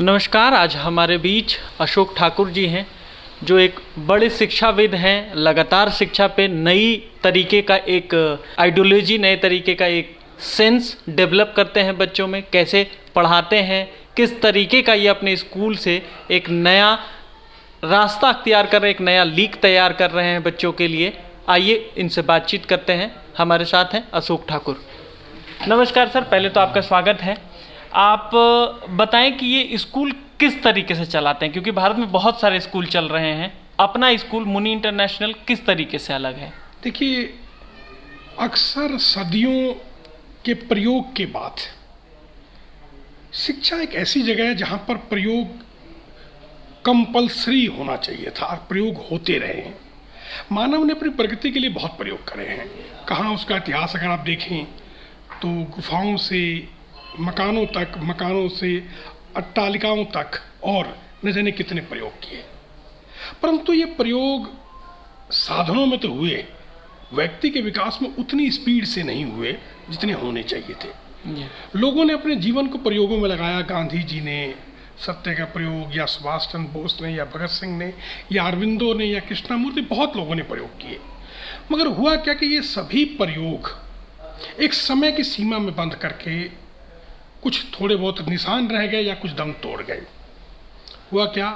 नमस्कार। आज हमारे बीच अशोक ठाकुर जी हैं जो एक बड़े शिक्षाविद हैं। लगातार शिक्षा पे नई तरीके का एक आइडियोलॉजी, नए तरीके का एक सेंस डेवलप करते हैं बच्चों में, कैसे पढ़ाते हैं, किस तरीके का ये अपने स्कूल से एक नया रास्ता अख्तियार कर रहे हैं, एक नया लीक तैयार कर रहे हैं बच्चों के लिए। आइए इनसे बातचीत करते हैं। हमारे साथ हैं अशोक ठाकुर। नमस्कार सर, पहले तो आपका स्वागत है। आप बताएं कि ये स्कूल किस तरीके से चलाते हैं, क्योंकि भारत में बहुत सारे स्कूल चल रहे हैं। अपना स्कूल मुनि इंटरनेशनल किस तरीके से अलग है? देखिए, अक्सर सदियों के प्रयोग के बाद शिक्षा एक ऐसी जगह है जहाँ पर प्रयोग कंपल्सरी होना चाहिए था और प्रयोग होते रहे हैं। मानव ने अपनी प्रगति के लिए बहुत प्रयोग करे हैं। कहाँ उसका इतिहास अगर आप देखें तो गुफाओं से मकानों तक, मकानों से अट्टालिकाओं तक, और न जाने कितने प्रयोग किए। परंतु ये प्रयोग साधनों में तो हुए, व्यक्ति के विकास में उतनी स्पीड से नहीं हुए जितने होने चाहिए थे। लोगों ने अपने जीवन को प्रयोगों में लगाया। गांधी जी ने सत्य का प्रयोग, या सुभाष चंद्र बोस ने, या भगत सिंह ने, या अरविंदो ने, या कृष्णमूर्ति, बहुत लोगों ने प्रयोग किए। मगर हुआ क्या कि ये सभी प्रयोग एक समय की सीमा में बंद करके कुछ थोड़े बहुत निशान रह गए या कुछ दम तोड़ गए। हुआ क्या,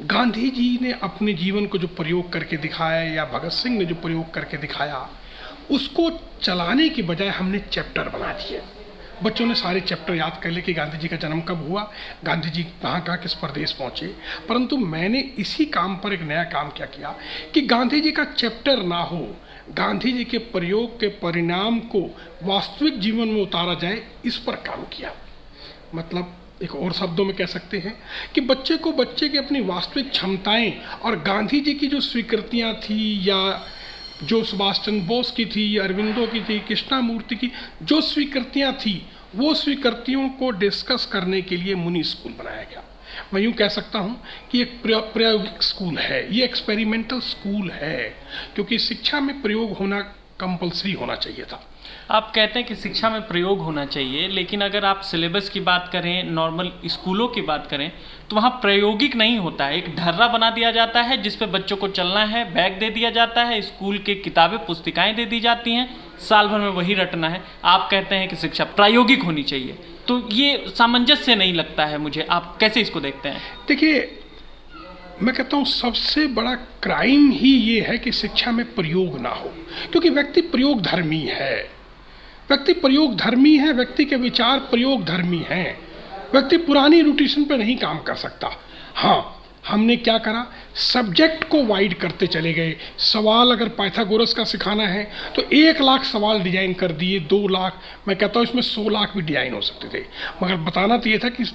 गांधी जी ने अपने जीवन को जो प्रयोग करके दिखाया, या भगत सिंह ने जो प्रयोग करके दिखाया, उसको चलाने की बजाय हमने चैप्टर बना दिए। बच्चों ने सारे चैप्टर याद कर लिए कि गांधी जी का जन्म कब हुआ, गांधी जी कहाँ कहाँ किस प्रदेश पहुँचे। परंतु मैंने इसी काम पर एक नया काम क्या किया कि गांधी जी का चैप्टर ना हो, गांधी जी के प्रयोग के परिणाम को वास्तविक जीवन में उतारा जाए, इस पर काम किया। मतलब एक और शब्दों में कह सकते हैं कि बच्चे की अपनी वास्तविक क्षमताएं और गांधी जी की जो स्वीकृतियां थी, या जो सुभाष चंद्र बोस की थी, अरविंदो की थी, कृष्णमूर्ति की जो स्वीकृतियां थी, वो स्वीकृतियों को डिस्कस करने के लिए मुनि स्कूल बनाया गया। मैं यूँ कह सकता हूँ कि एक प्रायोगिक स्कूल है, ये एक्सपेरिमेंटल स्कूल है, क्योंकि शिक्षा में प्रयोग होना कंपल्सरी होना चाहिए था। आप कहते हैं कि शिक्षा में प्रयोग होना चाहिए, लेकिन अगर आप सिलेबस की बात करें, नॉर्मल स्कूलों की बात करें, तो वहाँ प्रायोगिक नहीं होता है। एक ढर्रा बना दिया जाता है जिस पे बच्चों को चलना है, बैग दे दिया जाता है, स्कूल के किताबें पुस्तिकाएँ दे दी जाती हैं, साल भर में वही रटना है। आप कहते हैं कि शिक्षा प्रायोगिक होनी चाहिए, तो ये सामंजस्य नहीं लगता है मुझे। आप कैसे इसको देखते हैं? देखिए, मैं कहता हूँ सबसे बड़ा क्राइम ही ये है कि शिक्षा में प्रयोग ना हो, क्योंकि व्यक्ति प्रयोग धर्मी है। व्यक्ति प्रयोग धर्मी है, व्यक्ति के विचार प्रयोग धर्मी हैं। व्यक्ति पुरानी रूटीन पे नहीं काम कर सकता। हाँ, हमने क्या करा, सब्जेक्ट को वाइड करते चले गए। सवाल अगर पाइथागोरस का सिखाना है तो 1 लाख सवाल डिजाइन कर दिए, 2 लाख, मैं कहता हूँ इसमें 100 लाख भी डिजाइन हो सकते थे। मगर बताना तो ये था कि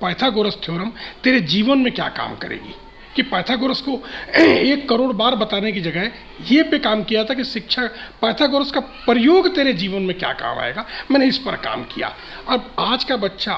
पाइथागोरस थ्योरम तेरे जीवन में क्या काम करेगी। कि पाइथागोरस को 1 करोड़ बार बताने की जगह ये पे काम किया था कि शिक्षा पाइथागोरस का प्रयोग तेरे जीवन में क्या काम आएगा। मैंने इस पर काम किया। अब आज का बच्चा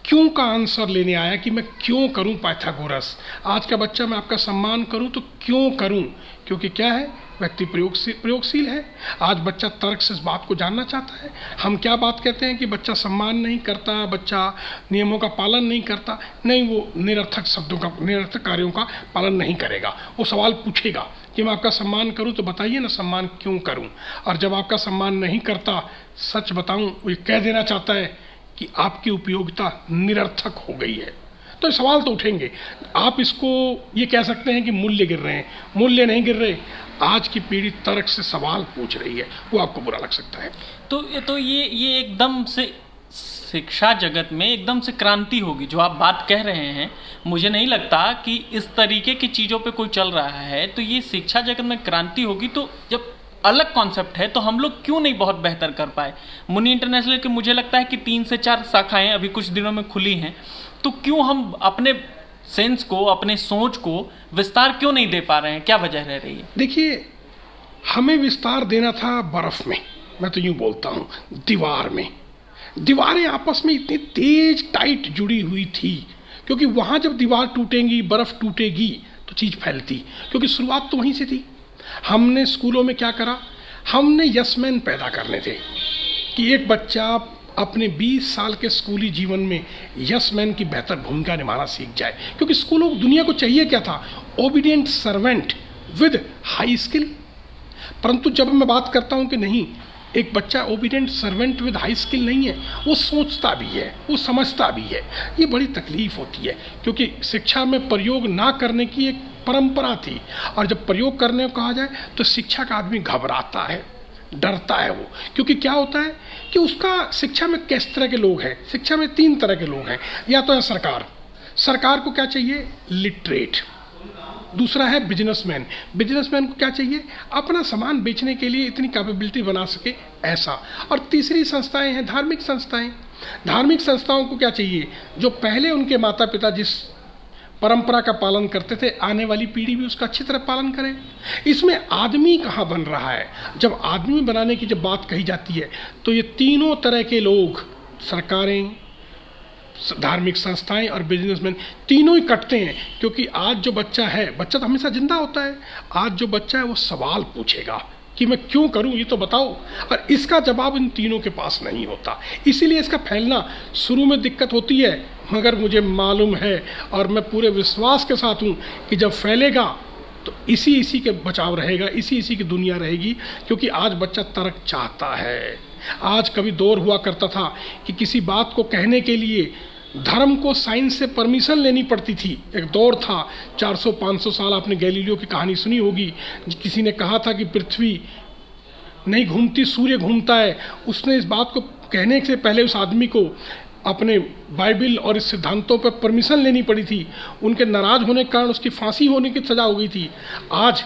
क्यों का आंसर लेने आया कि मैं क्यों करूं पाइथागोरस। आज का बच्चा मैं आपका सम्मान करूं तो क्यों करूं, क्योंकि क्या है, व्यक्ति प्रयोगशील है। आज बच्चा तर्क से इस बात को जानना चाहता है। हम क्या बात कहते हैं कि बच्चा सम्मान नहीं करता, बच्चा नियमों का पालन नहीं करता। नहीं, वो निरर्थक शब्दों का, निरर्थक कार्यों का पालन नहीं करेगा। वो सवाल पूछेगा कि मैं आपका सम्मान करूं तो बताइए ना, सम्मान क्यों करूं। और जब आपका सम्मान नहीं करता, सच बताऊं, वो ये कह देना चाहता है कि आपकी उपयोगिता निरर्थक हो गई है। तो सवाल तो उठेंगे। आप इसको ये कह सकते हैं कि मूल्य गिर रहे हैं, मूल्य नहीं गिर रहे। आज की पीढ़ी तर्क से सवाल पूछ रही है, वो आपको बुरा लग सकता है। तो ये एकदम से शिक्षा जगत में एकदम से क्रांति होगी जो आप बात कह रहे हैं। मुझे नहीं लगता कि इस तरीके की चीज़ों पे कोई चल रहा है। तो ये शिक्षा जगत में क्रांति होगी, तो जब अलग कॉन्सेप्ट है तो हम लोग क्यों नहीं बहुत बेहतर कर पाए। मुनि इंटरनेशनल के मुझे लगता है कि 3 से 4 शाखाएं अभी कुछ दिनों में खुली हैं, तो क्यों हम अपने सेंस को, अपने सोच को विस्तार क्यों नहीं दे पा रहे हैं? क्या वजह रह रही है? देखिए, हमें विस्तार देना था बर्फ में, मैं तो यूँ बोलता हूँ, दीवार में। दीवारें आपस में इतनी तेज टाइट जुड़ी हुई थी, क्योंकि वहाँ जब दीवार टूटेंगी, बर्फ टूटेगी, तो चीज़ फैलती, क्योंकि शुरुआत तो वहीं से थी। हमने स्कूलों में क्या करा, हमने यस मैन पैदा करने थे कि एक बच्चा अपने 20 साल के स्कूली जीवन में यस मैन की बेहतर भूमिका निभाना सीख जाए, क्योंकि स्कूलों को दुनिया को चाहिए क्या था? Obedient servant with high skill. परंतु जब मैं बात करता हूं कि नहीं, एक बच्चा obedient servant with high skill नहीं है, वो सोचता भी है, वो समझता भी है, ये बड़ी तकलीफ होती है, क्योंकि शिक्षा में प्रयोग ना करने की एक परंपरा थी, और जब प्रयोग करने को कहा जाए तो शिक्षा का आदमी घबराता है, डरता है वो, क्योंकि क्या होता है कि उसका शिक्षा में किस तरह के लोग हैं? शिक्षा में 3 तरह के लोग हैं। या तो है सरकार को क्या चाहिए? लिटरेट। दूसरा है बिजनेसमैन को क्या चाहिए? अपना सामान बेचने के लिए इतनी कैपेबिलिटी बना सके ऐसा। और तीसरी संस्थाएं हैं धार्मिक संस्थाओं को क्या चाहिए? जो पहले उनके माता पिता जिस परंपरा का पालन करते थे, आने वाली पीढ़ी भी उसका अच्छी तरह पालन करे। इसमें आदमी कहाँ बन रहा है? जब आदमी बनाने की जब बात कही जाती है तो ये तीनों तरह के लोग, सरकारें, धार्मिक संस्थाएं और बिजनेसमैन, तीनों ही कटते हैं। क्योंकि आज जो बच्चा है, बच्चा तो हमेशा जिंदा होता है, आज जो बच्चा है वो सवाल पूछेगा कि मैं क्यों करूं, ये तो बताओ, और इसका जवाब इन तीनों के पास नहीं होता। इसीलिए इसका फैलना शुरू में दिक्कत होती है, मगर मुझे मालूम है और मैं पूरे विश्वास के साथ हूं कि जब फैलेगा तो इसी के बचाव रहेगा, इसी की दुनिया रहेगी। क्योंकि आज बच्चा तर्क चाहता है। आज कभी दौर हुआ करता था कि किसी बात को कहने के लिए धर्म को साइंस से परमिशन लेनी पड़ती थी। एक दौर था 400-500 साल, आपने गैलीलियो की कहानी सुनी होगी। किसी ने कहा था कि पृथ्वी नहीं घूमती, सूर्य घूमता है। उसने इस बात को कहने से पहले उस आदमी को अपने बाइबल और इस सिद्धांतों पर परमिशन लेनी पड़ी थी। उनके नाराज होने के कारण उसकी फांसी होने की सजा हो गई थी। आज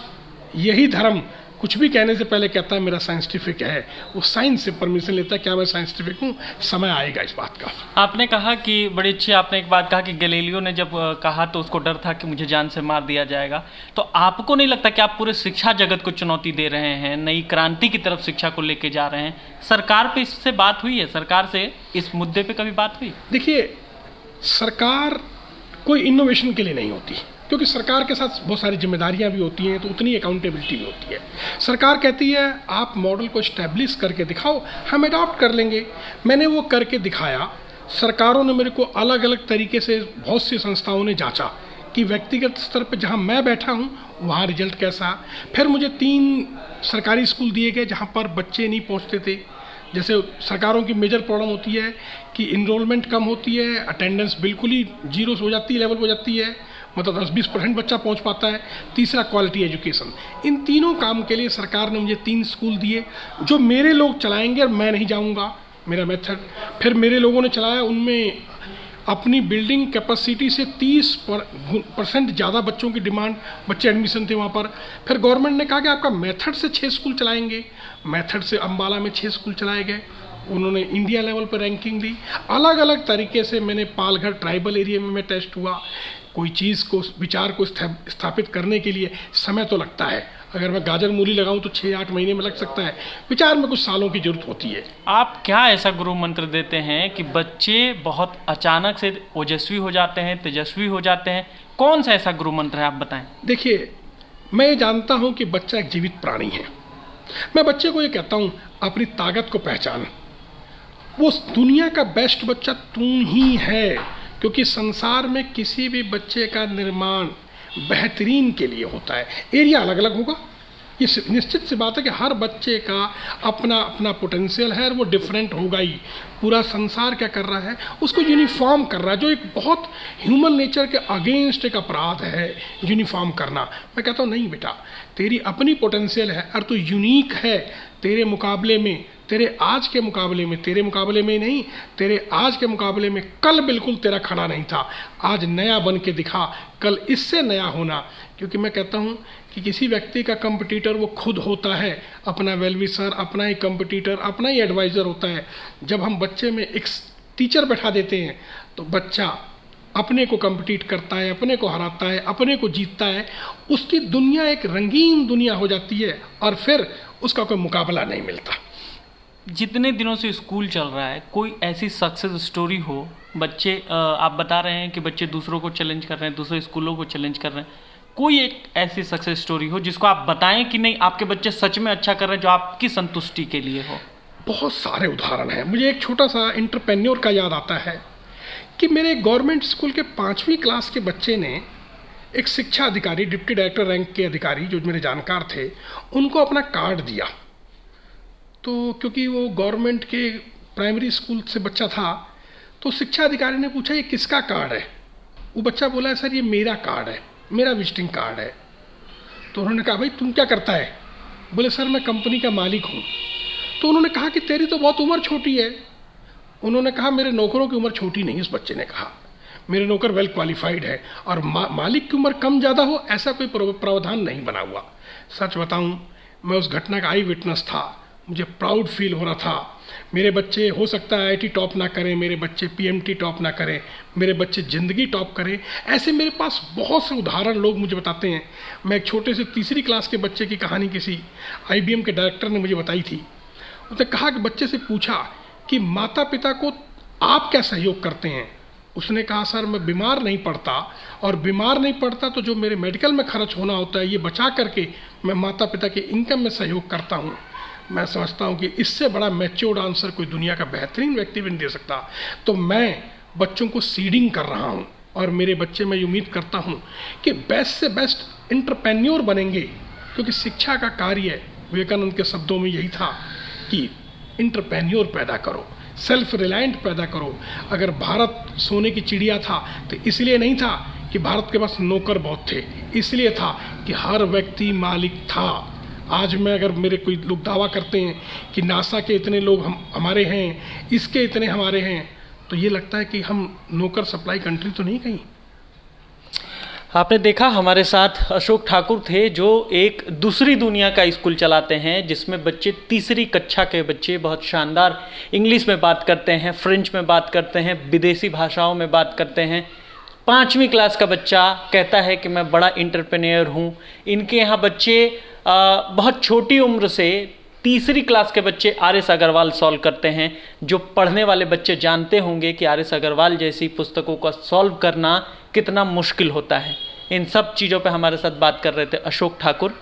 यही धर्म कुछ भी कहने से पहले कहता है मेरा साइंटिफिक है, वो साइंस से परमिशन लेता है, क्या मैं साइंटिफिक हूँ? समय आएगा इस बात का। आपने कहा कि बड़ी अच्छी, आपने एक बात कहा कि गैलीलियो ने जब कहा तो उसको डर था कि मुझे जान से मार दिया जाएगा। तो आपको नहीं लगता कि आप पूरे शिक्षा जगत को चुनौती दे रहे हैं, नई क्रांति की तरफ शिक्षा को लेके जा रहे हैं? सरकार पे इससे बात हुई है? सरकार से इस मुद्दे पे कभी बात हुई? देखिए, सरकार कोई इनोवेशन के लिए नहीं होती, क्योंकि सरकार के साथ बहुत सारी जिम्मेदारियां भी होती हैं, तो उतनी अकाउंटेबिलिटी भी होती है। सरकार कहती है आप मॉडल को इस्टेब्लिश करके दिखाओ, हम अडॉप्ट कर लेंगे। मैंने वो करके दिखाया। सरकारों ने मेरे को अलग अलग तरीके से, बहुत सी संस्थाओं ने जांचा कि व्यक्तिगत स्तर पर जहाँ मैं बैठा हूँ वहाँ रिजल्ट कैसा। फिर मुझे 3 सरकारी स्कूल दिए गए जहाँ पर बच्चे नहीं पहुँचते थे। जैसे सरकारों की मेजर प्रॉब्लम होती है कि इनरोलमेंट कम होती है, अटेंडेंस बिल्कुल ही 0 हो जाती है, लेवल हो जाती है, मतलब 10-20% बच्चा पहुंच पाता है। तीसरा क्वालिटी एजुकेशन। इन तीनों काम के लिए सरकार ने मुझे 3 स्कूल दिए जो मेरे लोग चलाएंगे और मैं नहीं जाऊंगा, मेरा मेथड। फिर मेरे लोगों ने चलाया, उनमें अपनी बिल्डिंग कैपेसिटी से 30% ज़्यादा बच्चों की डिमांड, बच्चे एडमिशन थे वहाँ पर। फिर गवर्नमेंट ने कहा कि आपका मेथड से 6 स्कूल चलाएंगे। मेथड से अम्बाला में 6 स्कूल चलाए गए। उन्होंने इंडिया लेवल पर रैंकिंग दी। अलग अलग तरीके से मैंने पालघर ट्राइबल एरिया में मैं टेस्ट हुआ। कोई चीज़ को, विचार को स्थापित करने के लिए समय तो लगता है। अगर मैं गाजर मूली लगाऊं तो 6-8 महीने में लग सकता है, विचार में कुछ सालों की जरूरत होती है। आप क्या ऐसा गुरु मंत्र देते हैं कि बच्चे बहुत अचानक से ओजस्वी हो जाते हैं, तेजस्वी हो जाते हैं? कौन सा ऐसा गुरु मंत्र है, आप बताएं। देखिए, मैं जानता हूं कि बच्चा एक जीवित प्राणी है। मैं बच्चे को ये कहता हूं, अपनी ताकत को पहचान। वो दुनिया का बेस्ट बच्चा तू ही है, क्योंकि संसार में किसी भी बच्चे का निर्माण बेहतरीन के लिए होता है। एरिया अलग अलग होगा, ये निश्चित सी बात है कि हर बच्चे का अपना अपना पोटेंशियल है और वो डिफरेंट होगा ही। पूरा संसार क्या कर रहा है, उसको यूनिफॉर्म कर रहा है, जो एक बहुत ह्यूमन नेचर के अगेंस्ट एक अपराध है यूनिफॉर्म करना। मैं कहता हूँ नहीं बेटा, तेरी अपनी पोटेंशियल है और तू यूनिक है। तेरे मुकाबले में, तेरे आज के मुकाबले में, तेरे मुकाबले में नहीं, तेरे आज के मुकाबले में कल बिल्कुल तेरा खड़ा नहीं था। आज नया बन के दिखा, कल इससे नया होना। क्योंकि मैं कहता हूँ कि किसी व्यक्ति का कंपटीटर वो खुद होता है, अपना वेलविशर, अपना ही कंपटीटर, अपना ही एडवाइज़र होता है। जब हम बच्चे में एक टीचर बैठा देते हैं तो बच्चा अपने को कंपीट करता है, अपने को हराता है, अपने को जीतता है। उसकी दुनिया एक रंगीन दुनिया हो जाती है और फिर उसका कोई मुकाबला नहीं मिलता। जितने दिनों से स्कूल चल रहा है, कोई ऐसी सक्सेस स्टोरी हो? बच्चे, आप बता रहे हैं कि बच्चे दूसरों को चैलेंज कर रहे हैं, दूसरे स्कूलों को चैलेंज कर रहे हैं, कोई एक ऐसी सक्सेस स्टोरी हो जिसको आप बताएं कि नहीं आपके बच्चे सच में अच्छा कर रहे हैं, जो आपकी संतुष्टि के लिए हो? बहुत सारे उदाहरण हैं। मुझे एक छोटा सा एंटरप्रेन्योर का याद आता है कि मेरे गवर्नमेंट स्कूल के 5वीं क्लास के बच्चे ने एक शिक्षा अधिकारी, डिप्टी डायरेक्टर रैंक के अधिकारी जो मेरे जानकार थे, उनको अपना कार्ड दिया। तो क्योंकि वो गवर्नमेंट के प्राइमरी स्कूल से बच्चा था, तो शिक्षा अधिकारी ने पूछा ये किसका कार्ड है। वो बच्चा बोला सर ये मेरा कार्ड है, मेरा विजिटिंग कार्ड है। तो उन्होंने कहा भाई तुम क्या करता है? बोले सर मैं कंपनी का मालिक हूँ। तो उन्होंने कहा कि तेरी तो बहुत उम्र छोटी है। उन्होंने कहा मेरे नौकरों की उम्र छोटी नहीं। उस बच्चे ने कहा मेरे नौकर वेल क्वालिफाइड है और मालिक की उम्र कम ज़्यादा हो ऐसा कोई प्रावधान नहीं बना हुआ। सच बताऊं, मैं उस घटना का आई विटनेस था। मुझे प्राउड फील हो रहा था। मेरे बच्चे हो सकता है IIT टॉप ना करें, मेरे बच्चे PMT टॉप ना करें, मेरे बच्चे ज़िंदगी टॉप करें। ऐसे मेरे पास बहुत से उदाहरण लोग मुझे बताते हैं। मैं एक छोटे से तीसरी क्लास के बच्चे की कहानी किसी IBM के डायरेक्टर ने मुझे बताई थी। उसने कहा कि बच्चे से पूछा कि माता पिता को आप क्या सहयोग करते हैं? उसने कहा सर मैं बीमार नहीं पड़ता, और बीमार नहीं पड़ता तो जो मेरे मेडिकल में खर्च होना होता है ये बचा करके मैं माता पिता के इनकम में सहयोग करता हूँ। मैं समझता हूँ कि इससे बड़ा मैच्योर्ड आंसर कोई दुनिया का बेहतरीन व्यक्ति भी नहीं दे सकता। तो मैं बच्चों को सीडिंग कर रहा हूँ और मेरे बच्चे मैं उम्मीद करता हूँ कि बेस्ट से बेस्ट एंटरप्रेन्योर बनेंगे, क्योंकि शिक्षा का कार्य विवेकानंद के शब्दों में यही था कि एंटरप्रेन्योर पैदा करो, सेल्फ रिलायंट पैदा करो। अगर भारत सोने की चिड़िया था तो इसलिए नहीं था कि भारत के पास नौकर बहुत थे, इसलिए था कि हर व्यक्ति मालिक था। आज मैं अगर मेरे कोई लोग दावा करते हैं कि नासा के इतने लोग हमारे हैं, इसके इतने हमारे हैं, तो ये लगता है कि हम नौकर सप्लाई कंट्री तो नहीं कहीं। आपने देखा हमारे साथ अशोक ठाकुर थे जो एक दूसरी दुनिया का स्कूल चलाते हैं, जिसमें बच्चे तीसरी कक्षा के बच्चे बहुत शानदार इंग्लिश में बात करते हैं, फ्रेंच में बात करते हैं, विदेशी भाषाओं में बात करते हैं। 5वीं क्लास का बच्चा कहता है कि मैं बड़ा एंटरप्रेन्योर हूँ। इनके यहाँ बच्चे बहुत छोटी उम्र से तीसरी क्लास के बच्चे RS अग्रवाल सॉल्व करते हैं। जो पढ़ने वाले बच्चे जानते होंगे कि RS अग्रवाल जैसी पुस्तकों का सॉल्व करना कितना मुश्किल होता है। इन सब चीज़ों पे हमारे साथ बात कर रहे थे अशोक ठाकुर।